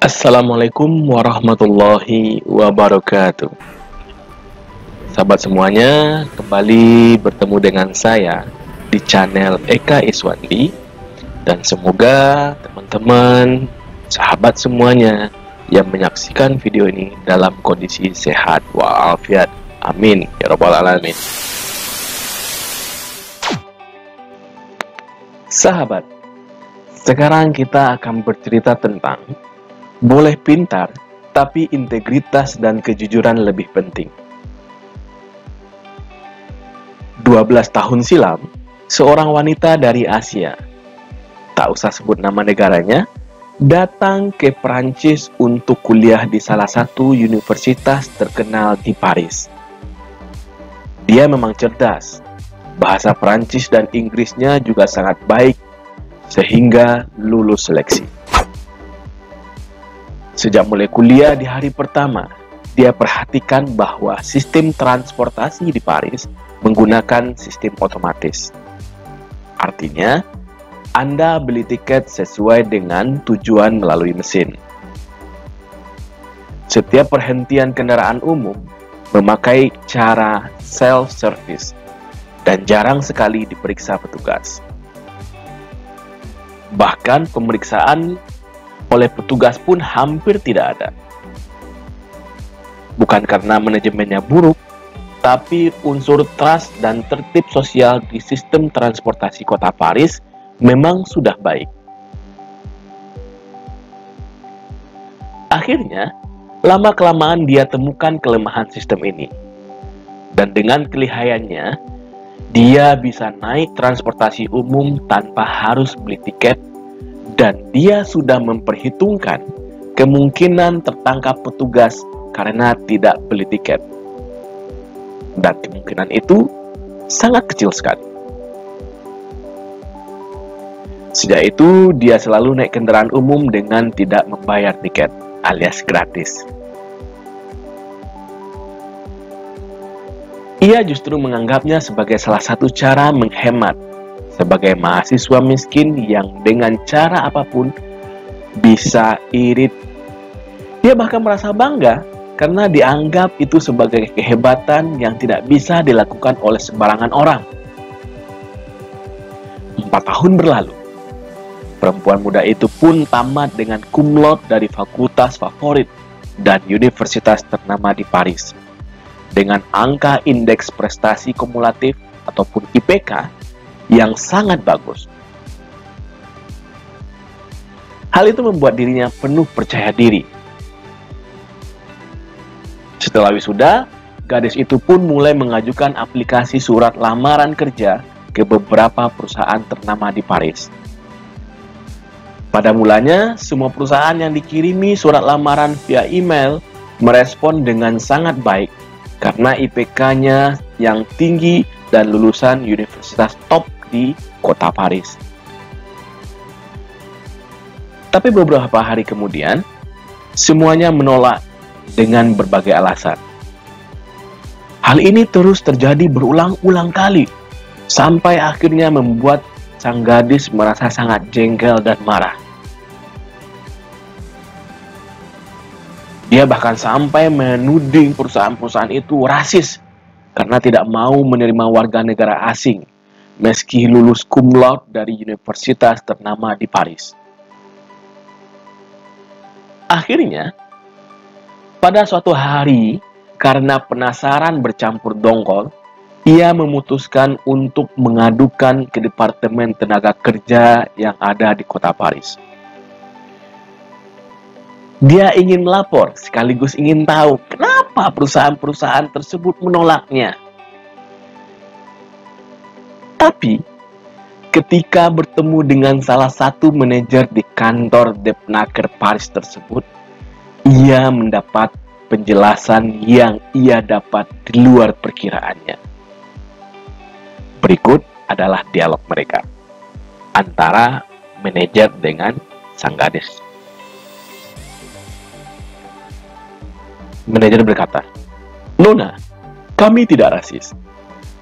Assalamualaikum warahmatullahi wabarakatuh. Sahabat semuanya, kembali bertemu dengan saya di channel Eka Iswandi. Dan semoga teman-teman, sahabat semuanya yang menyaksikan video ini dalam kondisi sehat walafiat. Amin ya rabbal alamin. Sahabat, sekarang kita akan bercerita tentang boleh pintar, tapi integritas dan kejujuran lebih penting. 12 tahun silam, seorang wanita dari Asia, tak usah sebut nama negaranya, datang ke Perancis untuk kuliah di salah satu universitas terkenal di Paris. Dia memang cerdas, bahasa Perancis dan Inggrisnya juga sangat baik, sehingga lulus seleksi. Sejak mulai kuliah di hari pertama, dia perhatikan bahwa sistem transportasi di Paris menggunakan sistem otomatis. Artinya, Anda beli tiket sesuai dengan tujuan melalui mesin. Setiap perhentian kendaraan umum memakai cara self-service dan jarang sekali diperiksa petugas. Bahkan pemeriksaan oleh petugas pun hampir tidak ada. Bukan karena manajemennya buruk, tapi unsur trust dan tertib sosial di sistem transportasi kota Paris memang sudah baik. Akhirnya, lama-kelamaan dia temukan kelemahan sistem ini. Dan dengan kelihayannya, dia bisa naik transportasi umum tanpa harus beli tiket. Dan dia sudah memperhitungkan kemungkinan tertangkap petugas karena tidak beli tiket. Dan kemungkinan itu sangat kecil sekali. Sejak itu, dia selalu naik kendaraan umum dengan tidak membayar tiket, alias gratis. Ia justru menganggapnya sebagai salah satu cara menghemat sebagai mahasiswa miskin yang dengan cara apapun bisa irit. Dia bahkan merasa bangga karena dianggap itu sebagai kehebatan yang tidak bisa dilakukan oleh sembarangan orang. 4 tahun berlalu. Perempuan muda itu pun tamat dengan cum laude dari fakultas favorit dan universitas ternama di Paris. Dengan angka indeks prestasi kumulatif ataupun IPK yang sangat bagus. Hal itu membuat dirinya penuh percaya diri. Setelah wisuda, gadis itu pun mulai mengajukan aplikasi surat lamaran kerja ke beberapa perusahaan ternama di Paris. Pada mulanya, semua perusahaan yang dikirimi surat lamaran via email merespon dengan sangat baik karena IPK-nya yang tinggi dan lulusan universitas top di kota Paris. Tapi beberapa hari kemudian, semuanya menolak dengan berbagai alasan. Hal ini terus terjadi berulang-ulang kali, sampai akhirnya membuat sang gadis merasa sangat jengkel dan marah. Dia bahkan sampai menuding perusahaan-perusahaan itu rasis karena tidak mau menerima warga negara asing meski lulus cum laude dari universitas ternama di Paris. Akhirnya, pada suatu hari, karena penasaran bercampur dongkol, ia memutuskan untuk mengadukan ke Departemen Tenaga Kerja yang ada di kota Paris. Dia ingin melapor sekaligus ingin tahu kenapa perusahaan-perusahaan tersebut menolaknya. Tapi, ketika bertemu dengan salah satu manajer di kantor Depnaker Paris tersebut, ia mendapat penjelasan yang ia dapat di luar perkiraannya. Berikut adalah dialog mereka antara manajer dengan sang gadis. Manajer berkata, "Nona, kami tidak rasis.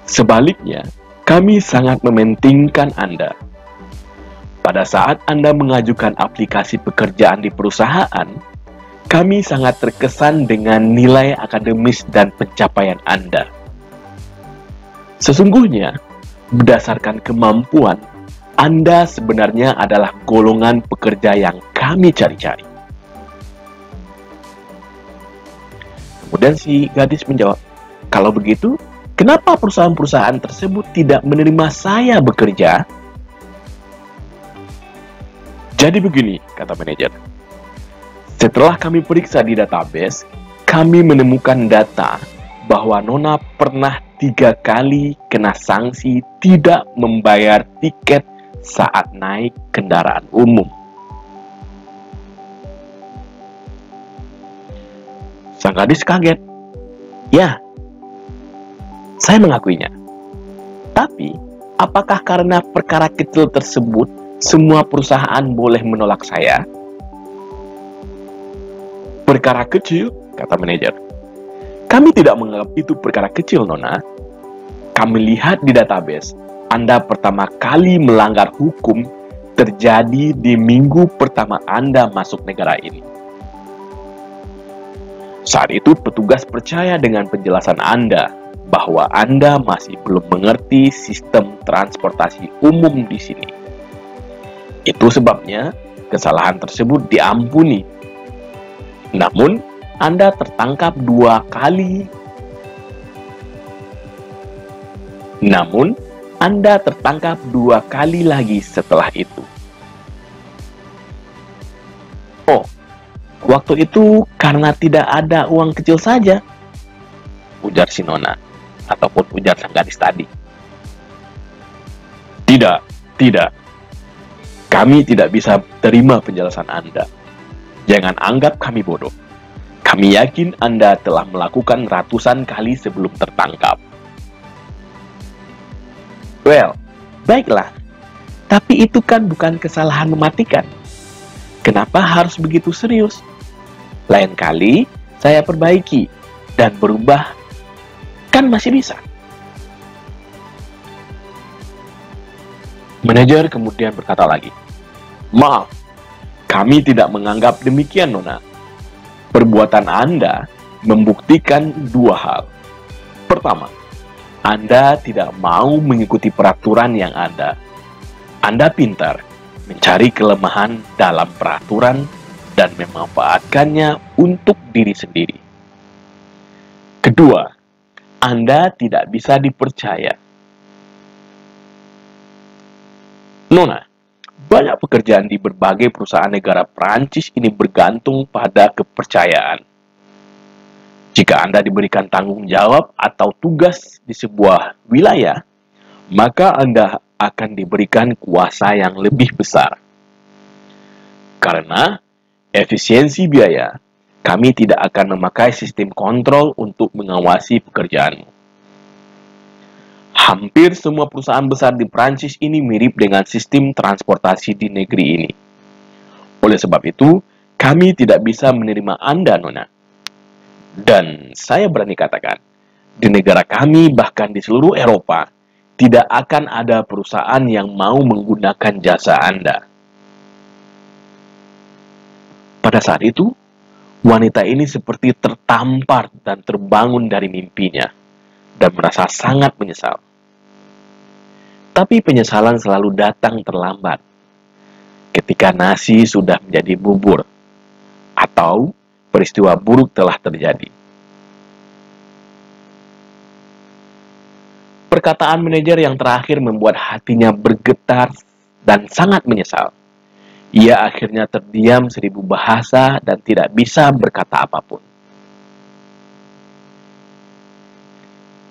Sebaliknya, kami sangat mementingkan Anda. Pada saat Anda mengajukan aplikasi pekerjaan di perusahaan, Kami sangat terkesan dengan nilai akademis dan pencapaian Anda. Sesungguhnya, berdasarkan kemampuan, Anda sebenarnya adalah golongan pekerja yang kami cari-cari. Kemudian si gadis menjawab, kalau begitu, kenapa perusahaan-perusahaan tersebut tidak menerima saya bekerja? Jadi begini, kata manajer. Setelah kami periksa di database, kami menemukan data bahwa Nona pernah 3 kali kena sanksi tidak membayar tiket saat naik kendaraan umum. Sang gadis kaget. Ya, saya mengakuinya. Tapi, apakah karena perkara kecil tersebut, semua perusahaan boleh menolak saya? Perkara kecil, kata manajer. Kami tidak menganggap itu perkara kecil, Nona. Kami lihat di database, Anda pertama kali melanggar hukum terjadi di minggu pertama Anda masuk negara ini. Saat itu petugas percaya dengan penjelasan Anda bahwa Anda masih belum mengerti sistem transportasi umum di sini. Itu sebabnya kesalahan tersebut diampuni. Namun, Anda tertangkap 2 kali. Namun, Anda tertangkap 2 kali lagi setelah itu. Oh, waktu itu karena tidak ada uang kecil saja, ujar si Nona, ataupun ujar sang gadis tadi. Tidak. Kami tidak bisa terima penjelasan Anda. Jangan anggap kami bodoh. Kami yakin Anda telah melakukan ratusan kali sebelum tertangkap. Well, baiklah. Tapi itu kan bukan kesalahan mematikan. Kenapa harus begitu serius? Lain kali, saya perbaiki dan berubah. Kan masih bisa. Manajer kemudian berkata lagi, maaf, kami tidak menganggap demikian, Nona. Perbuatan Anda membuktikan 2 hal. Pertama, Anda tidak mau mengikuti peraturan yang ada. Anda pintar mencari kelemahan dalam peraturan dan memanfaatkannya untuk diri sendiri. Kedua, Anda tidak bisa dipercaya. Nona, banyak pekerjaan di berbagai perusahaan negara Prancis ini bergantung pada kepercayaan. Jika Anda diberikan tanggung jawab atau tugas di sebuah wilayah, maka Anda akan diberikan kuasa yang lebih besar. Karena efisiensi biaya, kami tidak akan memakai sistem kontrol untuk mengawasi pekerjaanmu. Hampir semua perusahaan besar di Prancis ini mirip dengan sistem transportasi di negeri ini. Oleh sebab itu, kami tidak bisa menerima Anda, Nona. Dan saya berani katakan, di negara kami bahkan di seluruh Eropa, tidak akan ada perusahaan yang mau menggunakan jasa Anda. Pada saat itu, wanita ini seperti tertampar dan terbangun dari mimpinya, dan merasa sangat menyesal. Tapi penyesalan selalu datang terlambat, ketika nasi sudah menjadi bubur, atau peristiwa buruk telah terjadi. Perkataan manajer yang terakhir membuat hatinya bergetar dan sangat menyesal. Ia akhirnya terdiam 1000 bahasa dan tidak bisa berkata apapun.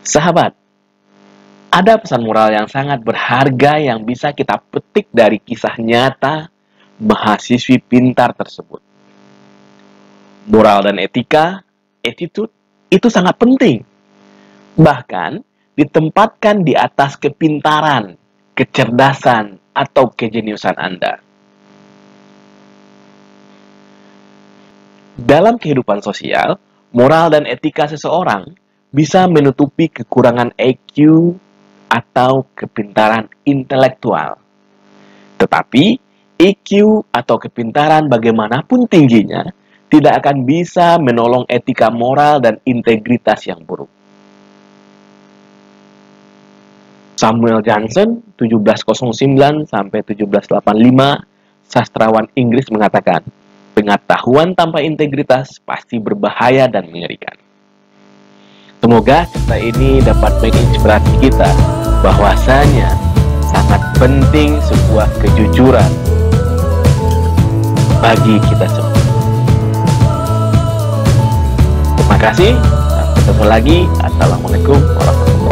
Sahabat, ada pesan moral yang sangat berharga yang bisa kita petik dari kisah nyata mahasiswi pintar tersebut. Moral dan etika, attitude, itu sangat penting. Bahkan, ditempatkan di atas kepintaran, kecerdasan, atau kejeniusan Anda. Dalam kehidupan sosial, moral dan etika seseorang bisa menutupi kekurangan EQ atau kepintaran intelektual. Tetapi, EQ atau kepintaran bagaimanapun tingginya tidak akan bisa menolong etika moral dan integritas yang buruk. Samuel Johnson 1709 sampai 1785, sastrawan Inggris mengatakan, pengetahuan tanpa integritas pasti berbahaya dan mengerikan. Semoga cerita ini dapat menginspirasi kita bahwasanya sangat penting sebuah kejujuran bagi kita semua. Terima kasih. Sampai ketemu lagi. Assalamualaikum warahmatullahi wabarakatuh.